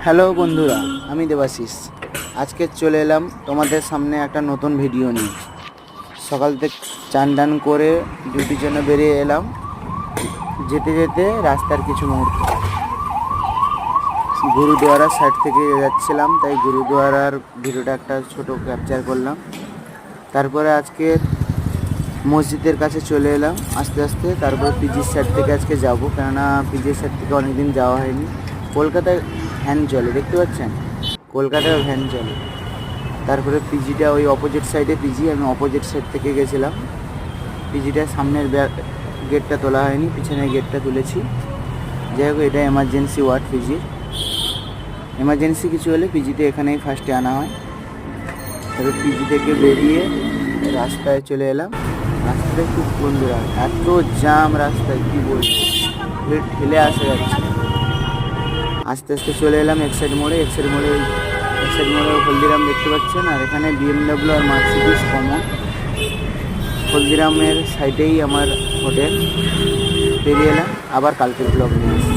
Hello বন্ধুরা, আমি দেবাশিস। আজকে চলে এলাম তোমাদের সামনে একটা নতুন ভিডিও নিয়ে। সকাল থেকে চান টান করে ডিউটির জন্য বেরিয়ে এলাম। যেতে যেতে রাস্তার কিছু মুহূর্ত গুরুদুয়ারার সাইড থেকে যাচ্ছিলাম, তাই গুরুদুয়ারার ভিডিওটা একটা ছোট ক্যাপচার করলাম। তারপরে আজকে মসজিদের কাছে চলে এলাম আস্তে আস্তে। তারপর পিজির সাইড থেকে আজকে যাব, কেননা পিজির সাইড থেকে অনেকদিন যাওয়া হয়নি। কলকাতায় ভ্যান চলে, দেখতে পাচ্ছেন, কলকাতায় ভ্যান চলে। তারপরে পিজিটা ওই অপোজিট সাইডে পিজি, আমি অপোজিট সাইড থেকে গেছিলাম। পিজিটার সামনের গেটটা তোলা হয়নি, পিছনের গেটটা তুলেছি। যাই হোক, এটা এমার্জেন্সি ওয়ার্ড পিজির। এমার্জেন্সি কিছু হলে পিজিতে এখানেই ফার্স্টে আনা হয়। তারপর পিজি থেকে বেরিয়ে রাস্তায় চলে এলাম। রাস্তায় খুব বন্ধুরা, এত জ্যাম রাস্তায়, কী বলবো, ঠেলে আসা যাচ্ছে। আস্তে আস্তে চলে এলাম এক সাইড মোড়ে। এক সাইড মোড়ে হলদিরাম দেখতে পাচ্ছেন, আর এখানে বিএমডাব্লিউ আর মার্সিডিজ কমন। হলদিরামের সাইডেই আমার হোটেল। বেরিয়ে এলাম, আবার কালকের ব্লগ নিয়ে আসছি।